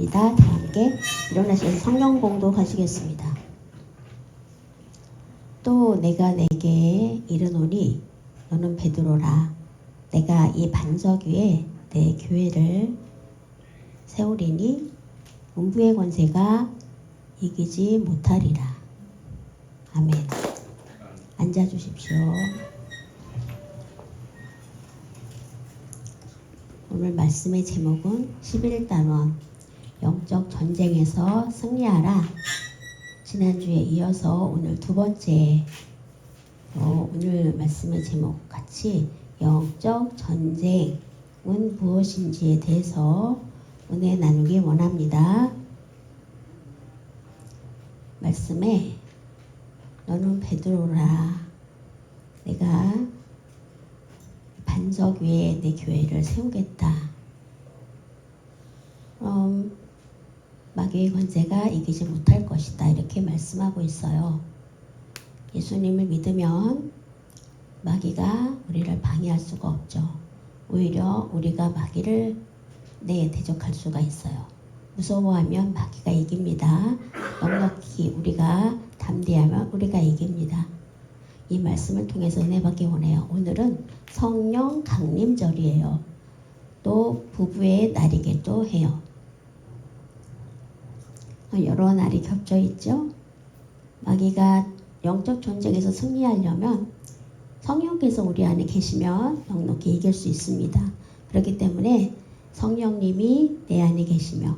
기도합니다. 다 함께 일어나셔서 성경 봉독하시겠습니다. 또 내가 내게 이르노니 너는 베드로라. 내가 이 반석 위에 내 교회를 세우리니 음부의 권세가 이기지 못하리라. 아멘. 앉아주십시오. 오늘 말씀의 제목은 11단원 영적 전쟁에서 승리하라. 지난주에 이어서 오늘 두 번째 오늘 말씀의 제목 같이 영적 전쟁은 무엇인지에 대해서 은혜 나누기 원합니다. 말씀에 너는 베드로라. 내가 반석 위에 내 교회를 세우겠다. 마귀의 권세가 이기지 못할 것이다. 이렇게 말씀하고 있어요. 예수님을 믿으면 마귀가 우리를 방해할 수가 없죠. 오히려 우리가 마귀를 대적할 수가 있어요. 무서워하면 마귀가 이깁니다. 넉넉히 우리가 담대하면 우리가 이깁니다. 이 말씀을 통해서 은혜 받기 원해요. 오늘은 성령 강림절이에요. 또 부부의 날이기도 해요. 여러 날이 겹쳐 있죠. 마귀가 영적 전쟁에서 승리하려면 성령께서 우리 안에 계시면 넉넉히 이길 수 있습니다. 그렇기 때문에 성령님이 내 안에 계시며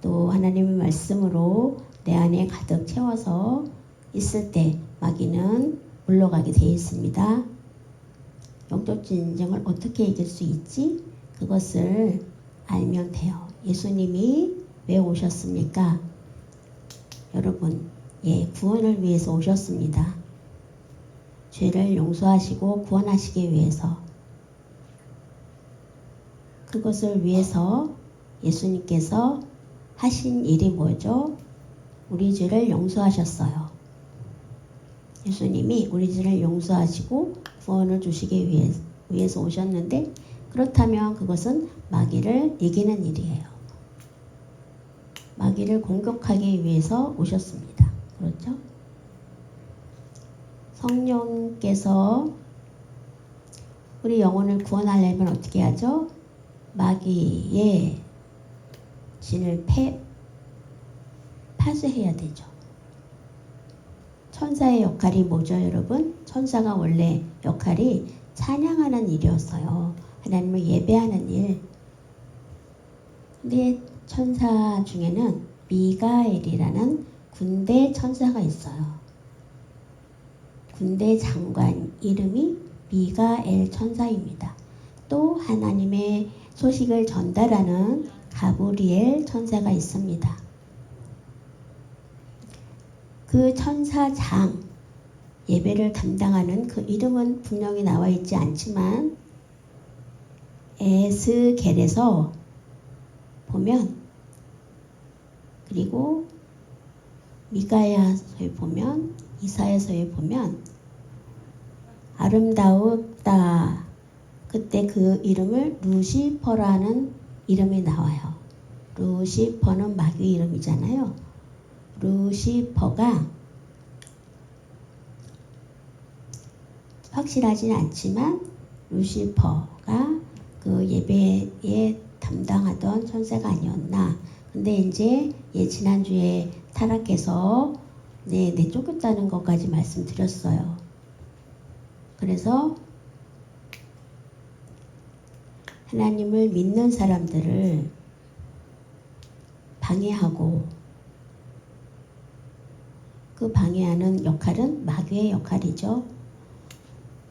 또 하나님의 말씀으로 내 안에 가득 채워서 있을 때 마귀는 물러가게 되어 있습니다. 영적 전쟁을 어떻게 이길 수 있지? 그것을 알면 돼요. 예수님이 왜 오셨습니까? 여러분, 구원을 위해서 오셨습니다. 죄를 용서하시고 구원하시기 위해서. 그것을 위해서 예수님께서 하신 일이 뭐죠? 우리 죄를 용서하셨어요. 예수님이 우리 죄를 용서하시고 구원을 주시기 위해서 오셨는데, 그렇다면 그것은 마귀를 이기는 일이에요. 마귀를 공격하기 위해서 오셨습니다. 그렇죠? 성령께서 우리 영혼을 구원하려면 어떻게 하죠? 마귀의 진을 파쇄해야 되죠. 천사의 역할이 뭐죠, 여러분? 천사가 원래 역할이 찬양하는 일이었어요. 하나님을 예배하는 일. 근데 천사 중에는 미가엘이라는 군대 천사가 있어요. 군대 장관 이름이 미가엘 천사입니다. 또 하나님의 소식을 전달하는 가브리엘 천사가 있습니다. 그 천사장 예배를 담당하는 그 이름은 분명히 나와 있지 않지만 에스겔에서 보면, 그리고 미가야서에 보면, 이사야서에 보면 아름다웠다. 그때 그 이름을 루시퍼라는 이름이 나와요. 루시퍼는 마귀 이름이잖아요. 루시퍼가 확실하진 않지만 루시퍼가 그 예배에 담당하던 천사가 아니었나. 근데 이제 지난주에 타락해서 쫓겼다는 것까지 말씀드렸어요. 그래서 하나님을 믿는 사람들을 방해하고, 그 방해하는 역할은 마귀의 역할이죠.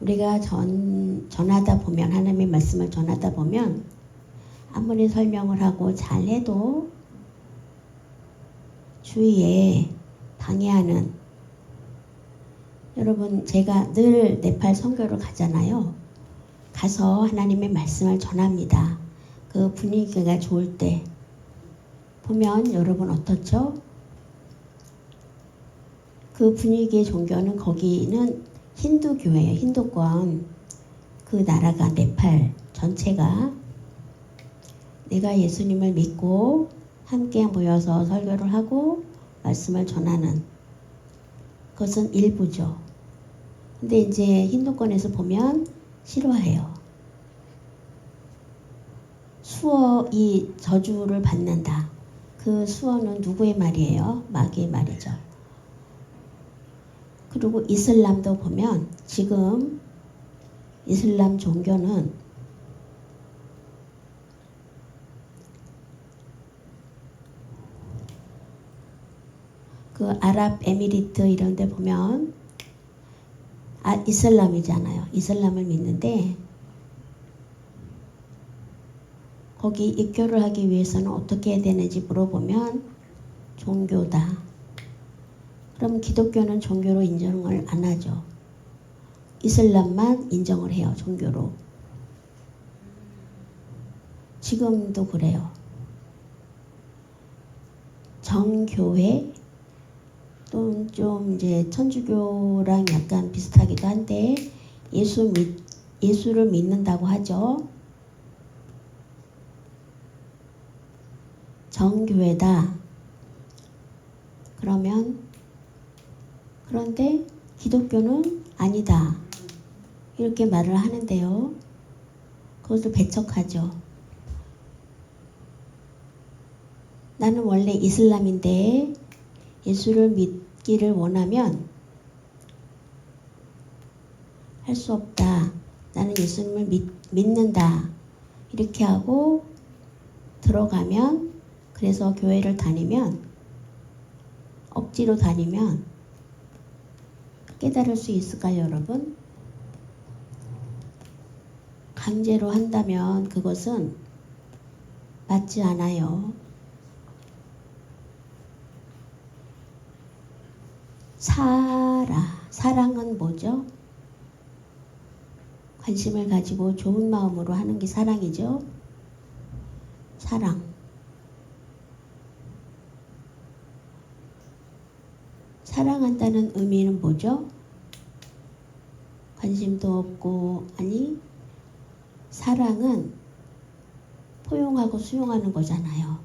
우리가 전하다 보면, 하나님의 말씀을 전하다 보면 아무리 설명을 하고 잘해도 주위에 방해하는, 여러분, 제가 늘 네팔 선교를 가잖아요. 가서 하나님의 말씀을 전합니다. 그 분위기가 좋을 때 보면 여러분 어떻죠? 그 분위기의 종교는, 거기는 힌두교예요. 힌두권. 그 나라가 네팔 전체가 내가 예수님을 믿고 함께 모여서 설교를 하고 말씀을 전하는 그것은 일부죠. 근데 이제 힌두권에서 보면 싫어해요. 수어, 이 저주를 받는다. 그 수어는 누구의 말이에요? 마귀의 말이죠. 그리고 이슬람도 보면 지금 이슬람 종교는 그 아랍에미리트 이런 데 보면 이슬람이잖아요. 이슬람을 믿는데 거기 입교를 하기 위해서는 어떻게 해야 되는지 물어보면 종교다. 그럼 기독교는 종교로 인정을 안 하죠. 이슬람만 인정을 해요. 종교로. 지금도 그래요. 정교회 또 좀 이제 천주교랑 약간 비슷하기도 한데 예수를 믿는다고 하죠. 정교회다. 그런데 기독교는 아니다. 이렇게 말을 하는데요. 그것을 배척하죠. 나는 원래 이슬람인데 예수를 믿기를 원하면 할 수 없다. 나는 예수님을 믿는다. 이렇게 하고 들어가면, 그래서 교회를 다니면, 억지로 다니면 깨달을 수 있을까요, 여러분? 강제로 한다면 그것은 맞지 않아요. 사랑은 뭐죠? 관심을 가지고 좋은 마음으로 하는 게 사랑이죠. 사랑. 사랑한다는 의미는 뭐죠? 관심도 없고, 사랑은 포용하고 수용하는 거잖아요.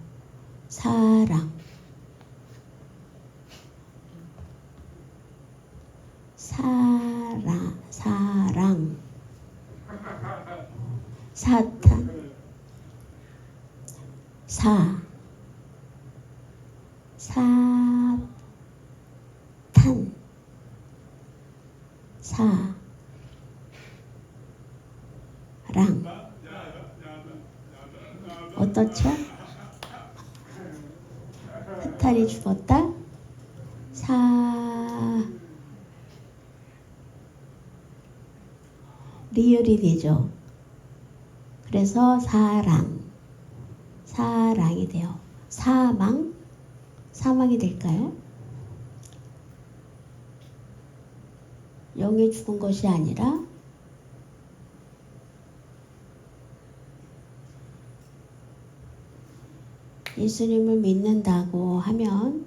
사랑. 사탄. 사랑. 어떻죠? 사탄이 죽었다? 리을이 되죠. 그래서 사랑이 돼요. 사망이 될까요? 영이 죽은 것이 아니라 예수님을 믿는다고 하면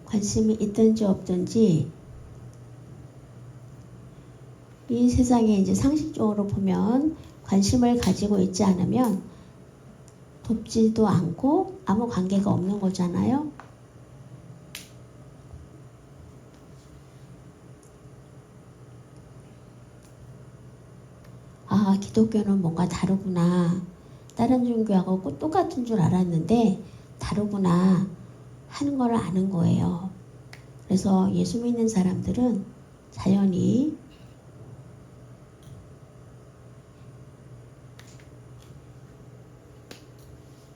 관심이 있든지 없든지 이 세상에 이제 상식적으로 보면 관심을 가지고 있지 않으면 돕지도 않고 아무 관계가 없는 거잖아요. 기독교는 뭔가 다르구나. 다른 종교하고 똑같은 줄 알았는데 다르구나 하는 걸 아는 거예요. 그래서 예수 믿는 사람들은 자연히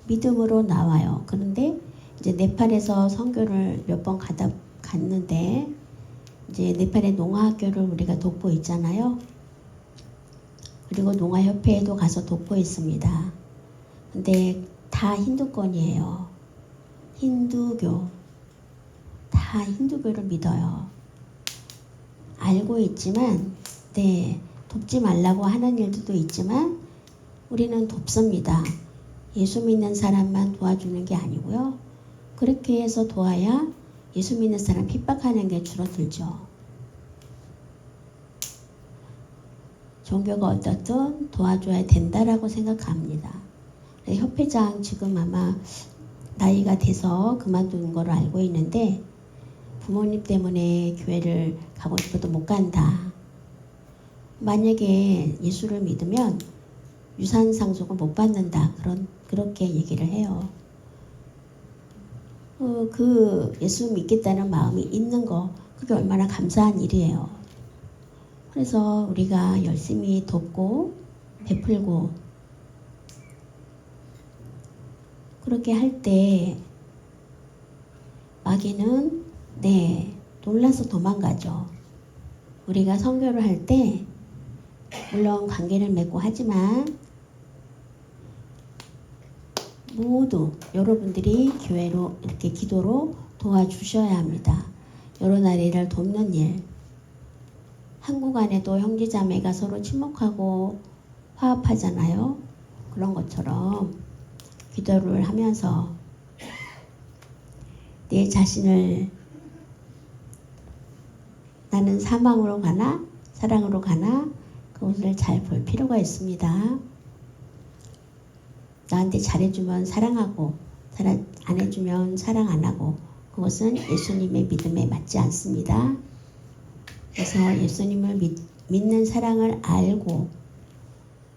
믿음으로 나와요. 그런데 이제 네팔에서 선교를 몇 번 갔는데 이제 네팔의 농아학교를 우리가 돕고있잖아요. 그리고 농아협회에도 가서 돕고있습니다. 근데 다 힌두권이에요. 힌두교. 다 힌두교를 믿어요. 알고 있지만 돕지 말라고 하는 일들도 있지만 우리는 돕습니다. 예수 믿는 사람만 도와주는 게 아니고요. 그렇게 해서 도와야 예수 믿는 사람 핍박하는 게 줄어들죠. 종교가 어떻든 도와줘야 된다라고 생각합니다. 협회장 지금 아마 나이가 돼서 그만둔 걸로 알고 있는데 부모님 때문에 교회를 가고 싶어도 못 간다. 만약에 예수를 믿으면 유산 상속을 못 받는다. 그렇게 얘기를 해요. 그 예수 믿겠다는 마음이 있는 거 그게 얼마나 감사한 일이에요. 그래서 우리가 열심히 돕고 베풀고 그렇게 할 때 마귀는 놀라서 도망가죠. 우리가 선교를 할 때 물론 관계를 맺고 하지만 모두 여러분들이 교회로 이렇게 기도로 도와주셔야 합니다. 여러 나라를 돕는 일. 한국 안에도 형제자매가 서로 친목하고 화합하잖아요. 그런 것처럼 기도를 하면서 내 자신을 나는 사망으로 가나 사랑으로 가나 그것을 잘 볼 필요가 있습니다. 나한테 잘해주면 사랑하고 안 해주면 사랑 안 하고 그것은 예수님의 믿음에 맞지 않습니다. 그래서 예수님을 믿는 사랑을 알고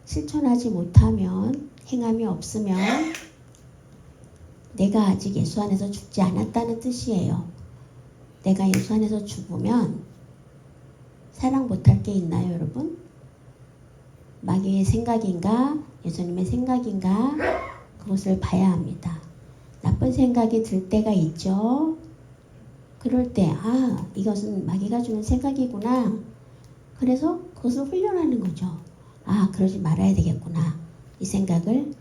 실천하지 못하면 행함이 없으면 내가 아직 예수 안에서 죽지 않았다는 뜻이에요. 내가 예수 안에서 죽으면 사랑 못할 게 있나요, 여러분? 마귀의 생각인가 예수님의 생각인가 그것을 봐야 합니다. 나쁜 생각이 들 때가 있죠. 그럴 때 이것은 마귀가 주는 생각이구나. 그래서 그것을 훈련하는 거죠. 그러지 말아야 되겠구나. 이 생각을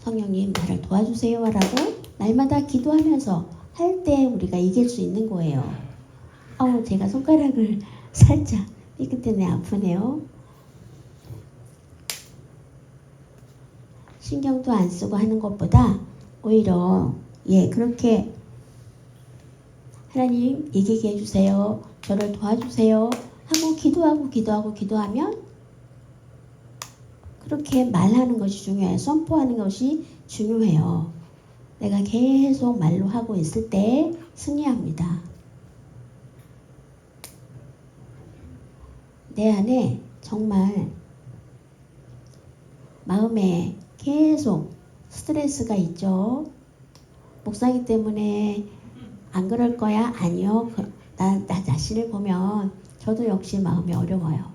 성령님 나를 도와주세요 라고 날마다 기도하면서 할 때 우리가 이길 수 있는 거예요. 제가 손가락을 살짝 삐끗했네. 아프네요. 신경도 안 쓰고 하는 것보다 오히려 그렇게 하나님 이기게 해주세요. 저를 도와주세요. 하고 기도하면 그렇게 말하는 것이 중요해요. 선포하는 것이 중요해요. 내가 계속 말로 하고 있을 때 승리합니다. 내 안에 정말 마음에 계속 스트레스가 있죠. 목사이기 때문에 안 그럴 거야? 아니요. 나 자신을 보면 저도 역시 마음이 어려워요.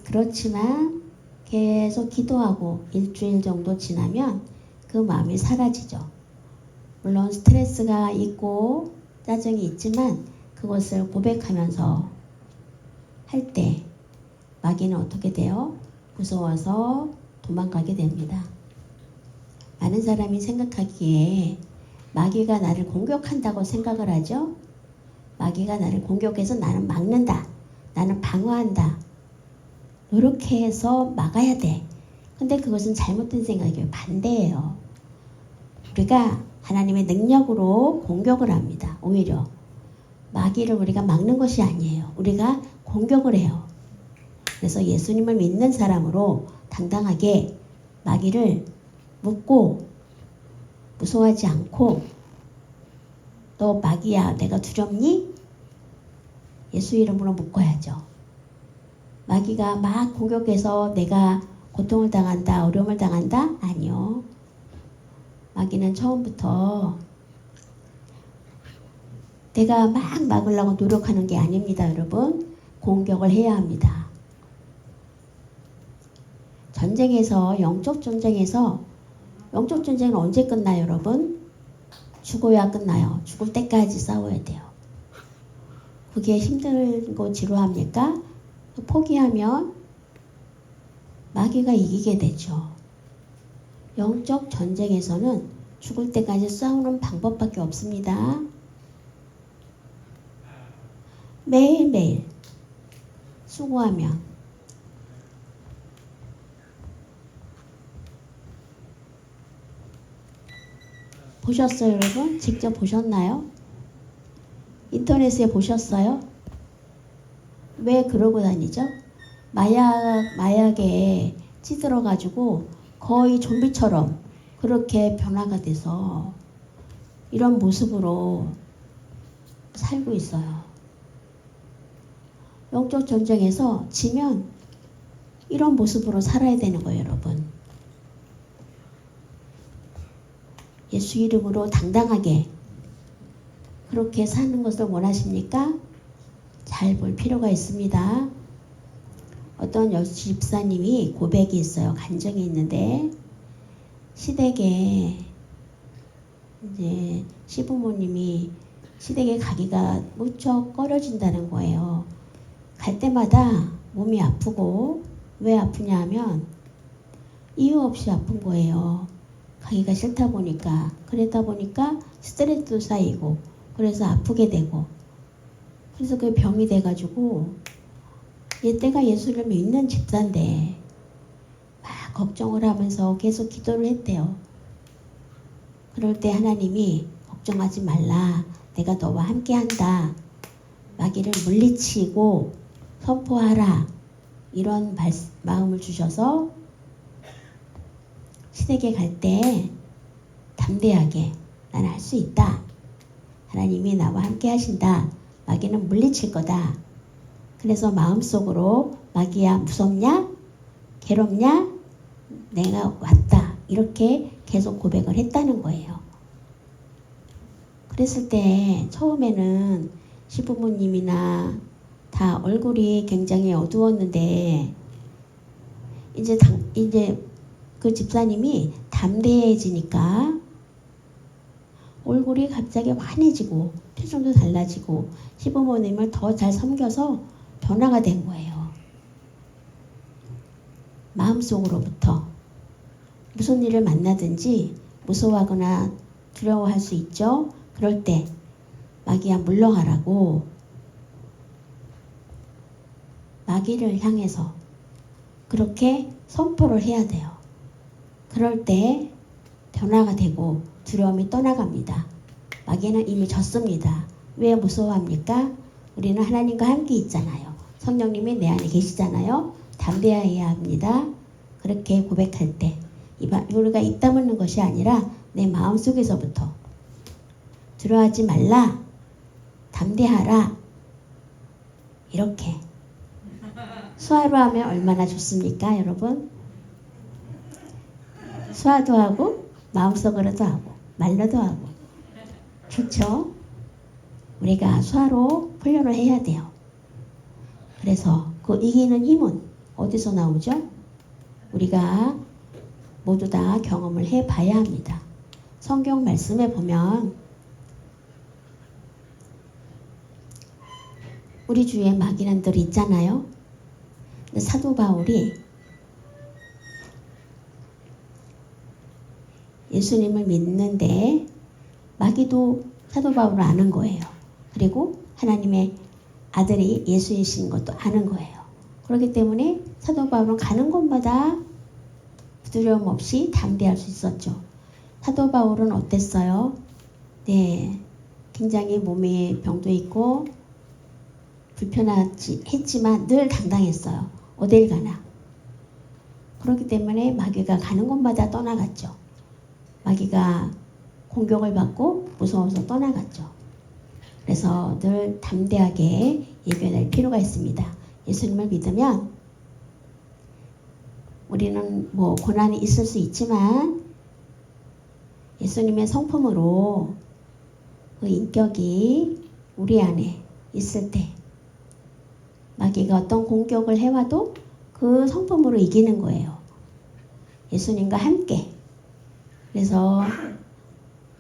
그렇지만 계속 기도하고 일주일 정도 지나면 그 마음이 사라지죠. 물론 스트레스가 있고 짜증이 있지만 그것을 고백하면서 할 때 마귀는 어떻게 돼요? 무서워서 도망가게 됩니다. 많은 사람이 생각하기에 마귀가 나를 공격한다고 생각을 하죠. 마귀가 나를 공격해서 나는 막는다. 나는 방어한다. 이렇게 해서 막아야 돼. 근데 그것은 잘못된 생각이에요. 반대예요. 우리가 하나님의 능력으로 공격을 합니다. 오히려 마귀를 우리가 막는 것이 아니에요. 우리가 공격을 해요. 그래서 예수님을 믿는 사람으로 당당하게 마귀를 묻고 무서워하지 않고 너 마귀야 내가 두렵니? 예수 이름으로 묶어야죠. 마귀가 막 공격해서 내가 고통을 당한다, 어려움을 당한다? 아니요. 마귀는 처음부터 내가 막 막으려고 노력하는 게 아닙니다, 여러분. 공격을 해야 합니다. 전쟁에서, 영적 전쟁은 언제 끝나요, 여러분? 죽어야 끝나요. 죽을 때까지 싸워야 돼요. 그게 힘들고 지루합니까? 포기하면 마귀가 이기게 되죠. 영적 전쟁에서는 죽을 때까지 싸우는 방법밖에 없습니다. 매일매일 수고하면 보셨어요, 여러분? 직접 보셨나요? 인터넷에 보셨어요? 왜 그러고 다니죠? 마약에 찌들어가지고 거의 좀비처럼 그렇게 변화가 돼서 이런 모습으로 살고 있어요. 영적 전쟁에서 지면 이런 모습으로 살아야 되는 거예요, 여러분. 예수 이름으로 당당하게 그렇게 사는 것을 원하십니까? 잘 볼 필요가 있습니다. 어떤 집사님이 고백이 있어요. 간증이 있는데 시댁에 이제 시부모님이 시댁에 가기가 무척 꺼려진다는 거예요. 갈 때마다 몸이 아프고 왜 아프냐 하면 이유 없이 아픈 거예요. 가기가 싫다 보니까. 그러다 보니까 스트레스도 쌓이고 그래서 아프게 되고 그래서 그 병이 돼가지고 얘때가 예수를 믿는 집사인데 막 걱정을 하면서 계속 기도를 했대요. 그럴 때 하나님이 걱정하지 말라. 내가 너와 함께 한다. 마귀를 물리치고 선포하라. 이런 마음을 주셔서 시댁에 갈 때 담대하게 난 할 수 있다. 하나님이 나와 함께 하신다. 마귀는 물리칠 거다. 그래서 마음속으로 마귀야 무섭냐? 괴롭냐? 내가 왔다. 이렇게 계속 고백을 했다는 거예요. 그랬을 때 처음에는 시부모님이나 다 얼굴이 굉장히 어두웠는데 이제 그 집사님이 담대해지니까 얼굴이 갑자기 환해지고 표정도 달라지고 시부모님을 더 잘 섬겨서 변화가 된 거예요. 마음속으로부터 무슨 일을 만나든지 무서워하거나 두려워할 수 있죠. 그럴 때 마귀야 물러가라고 마귀를 향해서 그렇게 선포를 해야 돼요. 그럴 때 변화가 되고 두려움이 떠나갑니다. 마귀는 이미 졌습니다. 왜 무서워합니까? 우리는 하나님과 함께 있잖아요. 성령님이 내 안에 계시잖아요. 담대해야 합니다. 그렇게 고백할 때 우리가 입 다물는 것이 아니라 내 마음속에서부터 두려워하지 말라. 담대하라. 이렇게 수화로 하면 얼마나 좋습니까, 여러분? 수화도 하고 마음속으로도 하고 말로도 하고 좋죠? 우리가 수화로 훈련을 해야 돼요. 그래서 그 이기는 힘은 어디서 나오죠? 우리가 모두 다 경험을 해봐야 합니다. 성경 말씀에 보면 우리 주위에 마귀란들이 있잖아요. 사도 바울이 예수님을 믿는데 마귀도 사도 바울을 아는 거예요. 그리고 하나님의 아들이 예수이신 것도 아는 거예요. 그렇기 때문에 사도 바울은 가는 곳마다 두려움 없이 담대할 수 있었죠. 사도 바울은 어땠어요? 네, 굉장히 몸에 병도 있고 불편했지만 늘 당당했어요. 어딜 가나. 그렇기 때문에 마귀가 가는 곳마다 떠나갔죠. 마귀가 공격을 받고 무서워서 떠나갔죠. 그래서 늘 담대하게 예배할 필요가 있습니다. 예수님을 믿으면 우리는 뭐 고난이 있을 수 있지만 예수님의 성품으로 그 인격이 우리 안에 있을 때 마귀가 어떤 공격을 해와도 그 성품으로 이기는 거예요. 예수님과 함께. 그래서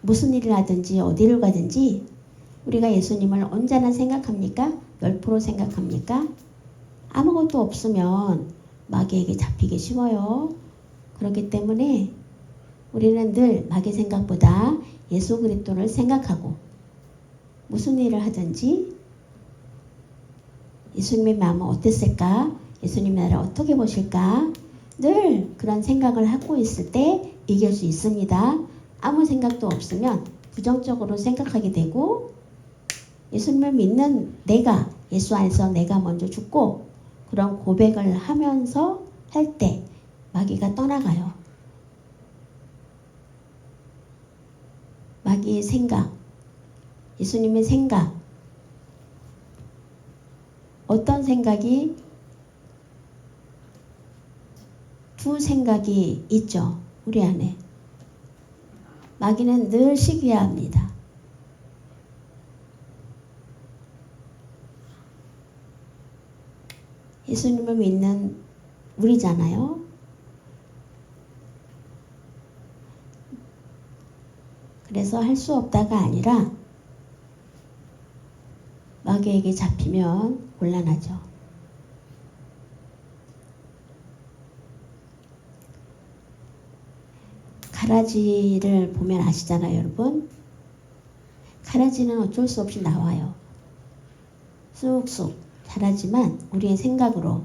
무슨 일을 하든지 어디를 가든지 우리가 예수님을 언제나 생각합니까? 10% 생각합니까? 아무것도 없으면 마귀에게 잡히기 쉬워요. 그렇기 때문에 우리는 늘 마귀 생각보다 예수 그리스도를 생각하고 무슨 일을 하든지 예수님의 마음은 어땠을까? 예수님 나를 어떻게 보실까? 늘 그런 생각을 하고 있을 때 이길 수 있습니다. 아무 생각도 없으면 부정적으로 생각하게 되고 예수님을 믿는 내가 예수 안에서 내가 먼저 죽고 그런 고백을 하면서 할 때 마귀가 떠나가요. 마귀의 생각, 예수님의 생각, 어떤 생각이, 두 생각이 있죠. 우리 안에. 마귀는 늘 시기합니다. 예수님을 믿는 우리잖아요. 그래서 할 수 없다가 아니라 마귀에게 잡히면 곤란하죠. 가라지를 보면 아시잖아요, 여러분. 가라지는 어쩔 수 없이 나와요. 쑥쑥 자라지만 우리의 생각으로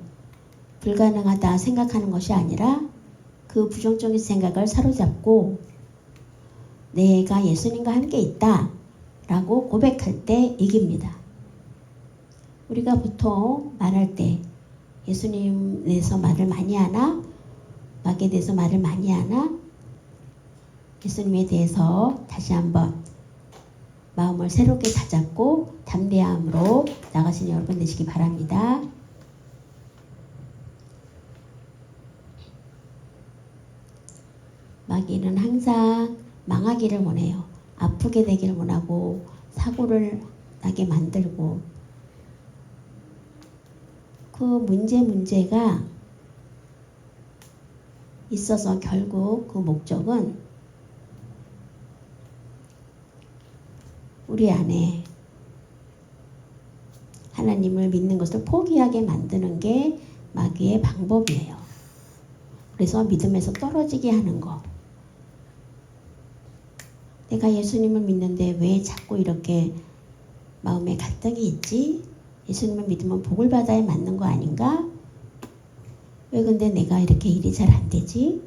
불가능하다 생각하는 것이 아니라 그 부정적인 생각을 사로잡고 내가 예수님과 함께 있다 라고 고백할 때 이깁니다. 우리가 보통 말할 때 예수님에 대해서 말을 많이 하나? 마귀에 대해서 말을 많이 하나? 예수님에 대해서 다시 한번 마음을 새롭게 다잡고 담대함으로 나가시는 여러분 되시기 바랍니다. 마귀는 항상 망하기를 원해요. 아프게 되기를 원하고 사고를 나게 만들고 그 문제가 있어서 결국 그 목적은 우리 안에 하나님을 믿는 것을 포기하게 만드는 게 마귀의 방법이에요. 그래서 믿음에서 떨어지게 하는 거. 내가 예수님을 믿는데 왜 자꾸 이렇게 마음에 갈등이 있지? 예수님을 믿으면 복을 받아야 맞는 거 아닌가? 왜 근데 내가 이렇게 일이 잘 안 되지?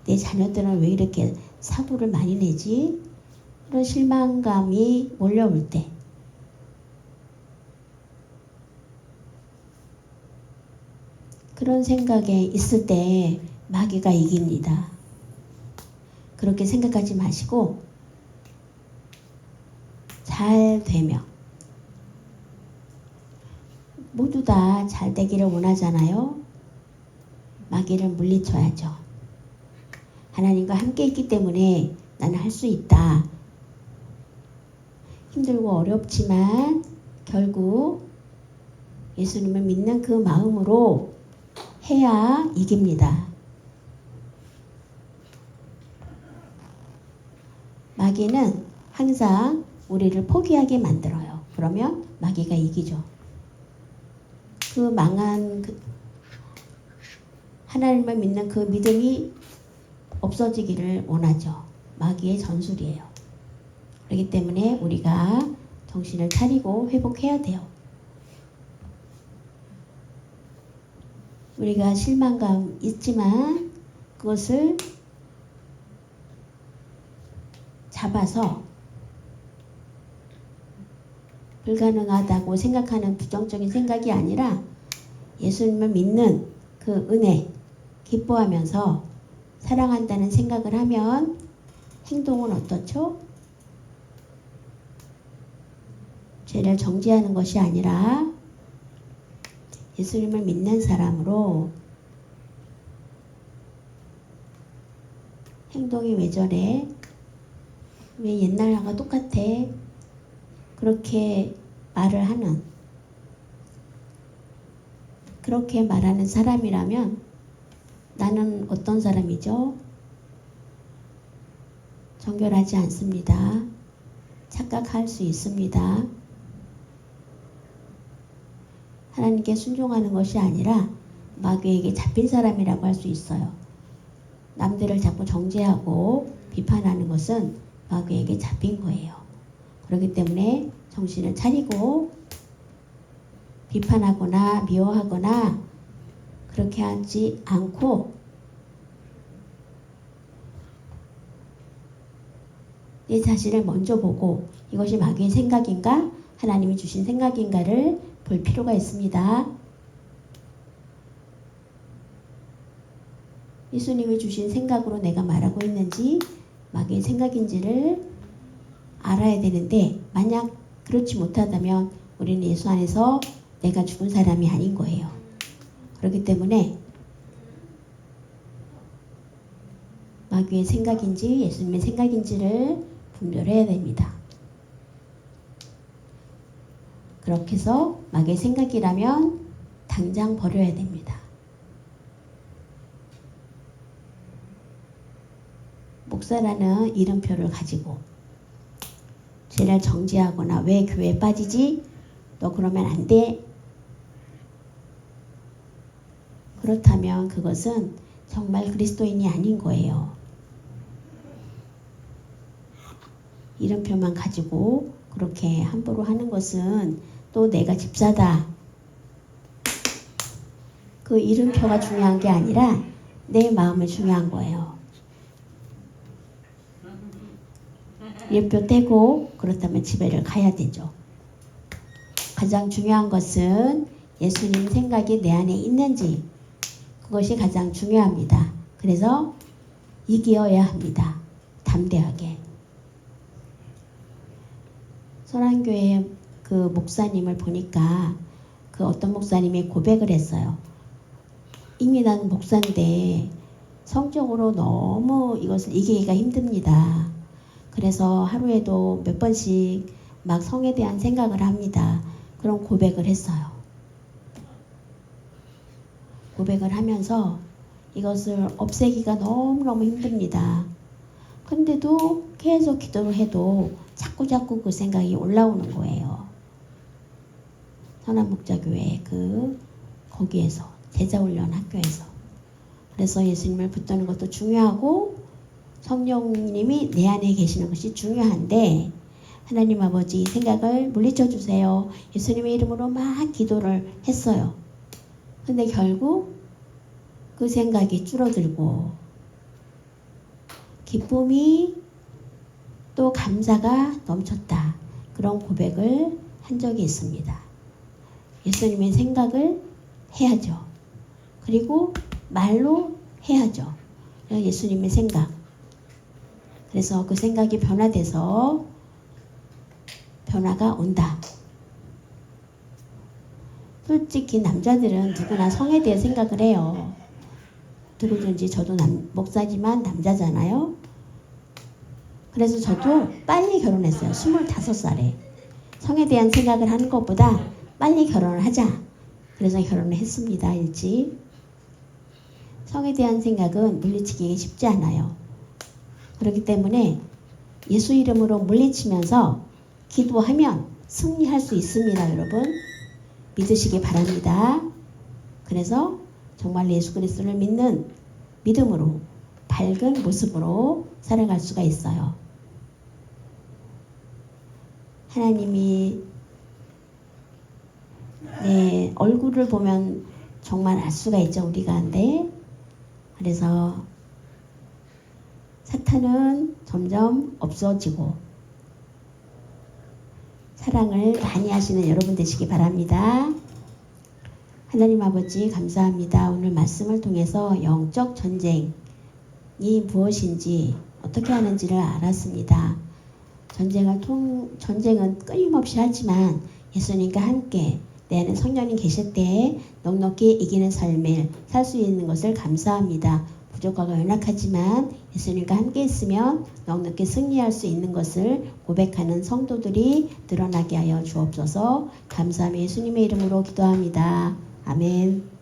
내 자녀들은 왜 이렇게 사고를 많이 내지? 그런 실망감이 몰려올 때 그런 생각에 있을 때 마귀가 이깁니다. 그렇게 생각하지 마시고 잘 되며 모두 다 잘 되기를 원하잖아요. 마귀를 물리쳐야죠. 하나님과 함께 있기 때문에 나는 할 수 있다. 힘들고 어렵지만 결국 예수님을 믿는 그 마음으로 해야 이깁니다. 마귀는 항상 우리를 포기하게 만들어요. 그러면 마귀가 이기죠. 그 망한 하나님을 믿는 그 믿음이 없어지기를 원하죠. 마귀의 전술이에요. 그렇기 때문에 우리가 정신을 차리고 회복해야 돼요. 우리가 실망감 있지만 그것을 잡아서 불가능하다고 생각하는 부정적인 생각이 아니라 예수님을 믿는 그 은혜, 기뻐하면서 사랑한다는 생각을 하면 행동은 어떻죠? 죄를 정죄하는 것이 아니라 예수님을 믿는 사람으로 행동이 왜 저래? 왜 옛날하고 똑같아? 그렇게 말을 하는, 그렇게 말하는 사람이라면 나는 어떤 사람이죠? 정결하지 않습니다. 착각할 수 있습니다. 하나님께 순종하는 것이 아니라 마귀에게 잡힌 사람이라고 할 수 있어요. 남들을 자꾸 정죄하고 비판하는 것은 마귀에게 잡힌 거예요. 그렇기 때문에 정신을 차리고 비판하거나 미워하거나 그렇게 하지 않고 내 자신을 먼저 보고 이것이 마귀의 생각인가 하나님이 주신 생각인가를 볼 필요가 있습니다. 예수님이 주신 생각으로 내가 말하고 있는지 마귀의 생각인지를 알아야 되는데 만약 그렇지 못하다면 우리는 예수 안에서 내가 죽은 사람이 아닌 거예요. 그렇기 때문에 마귀의 생각인지 예수님의 생각인지를 분별해야 됩니다. 그렇게 해서 마귀의 생각이라면 당장 버려야 됩니다. 목사라는 이름표를 가지고 죄를 정죄하거나 왜 교회에 빠지지? 너 그러면 안 돼. 그렇다면 그것은 정말 그리스도인이 아닌 거예요. 이름표만 가지고 그렇게 함부로 하는 것은 또 내가 집사다. 그 이름표가 중요한 게 아니라 내 마음이 중요한 거예요. 이름표 떼고 그렇다면 집에를 가야 되죠. 가장 중요한 것은 예수님 생각이 내 안에 있는지 그것이 가장 중요합니다. 그래서 이겨야 합니다. 담대하게. 소란교회 그 목사님을 보니까 그 어떤 목사님이 고백을 했어요. 이미 나는 목사인데 성적으로 너무 이것을 이기기가 힘듭니다. 그래서 하루에도 몇 번씩 막 성에 대한 생각을 합니다. 그런 고백을 했어요. 고백을 하면서 이것을 없애기가 너무너무 힘듭니다. 근데도 계속 기도를 해도 자꾸자꾸 그 생각이 올라오는 거예요. 선한목자교회 거기에서 제자훈련 학교에서. 그래서 예수님을 붙드는 것도 중요하고 성령님이 내 안에 계시는 것이 중요한데 하나님 아버지 생각을 물리쳐 주세요. 예수님의 이름으로 막 기도를 했어요. 근데 결국 그 생각이 줄어들고 기쁨이 또 감사가 넘쳤다. 그런 고백을 한 적이 있습니다. 예수님의 생각을 해야죠. 그리고 말로 해야죠. 예수님의 생각. 그래서 그 생각이 변화돼서 변화가 온다. 솔직히 남자들은 누구나 성에 대해 생각을 해요. 누구든지 저도 목사지만 남자잖아요. 그래서 저도 빨리 결혼했어요. 25살에. 성에 대한 생각을 하는 것보다 빨리 결혼을 하자. 그래서 결혼을 했습니다. 일찍. 성에 대한 생각은 물리치기 쉽지 않아요. 그렇기 때문에 예수 이름으로 물리치면서 기도하면 승리할 수 있습니다. 여러분. 믿으시기 바랍니다. 그래서 정말 예수 그리스도를 믿는 믿음으로 밝은 모습으로 살아갈 수가 있어요. 하나님이 내 얼굴을 보면 정말 알 수가 있죠. 우리가. 근데 그래서 사탄은 점점 없어지고 사랑을 많이 하시는 여러분 되시기 바랍니다. 하나님 아버지 감사합니다. 오늘 말씀을 통해서 영적 전쟁이 무엇인지 어떻게 하는지를 알았습니다. 전쟁은 끊임없이 하지만 예수님과 함께 내 안에 성령님 계실 때에 넉넉히 이기는 삶을 살 수 있는 것을 감사합니다. 부족하고 연약하지만 예수님과 함께 있으면 넉넉히 승리할 수 있는 것을 고백하는 성도들이 늘어나게 하여 주옵소서. 감사하며 예수님의 이름으로 기도합니다. 아멘.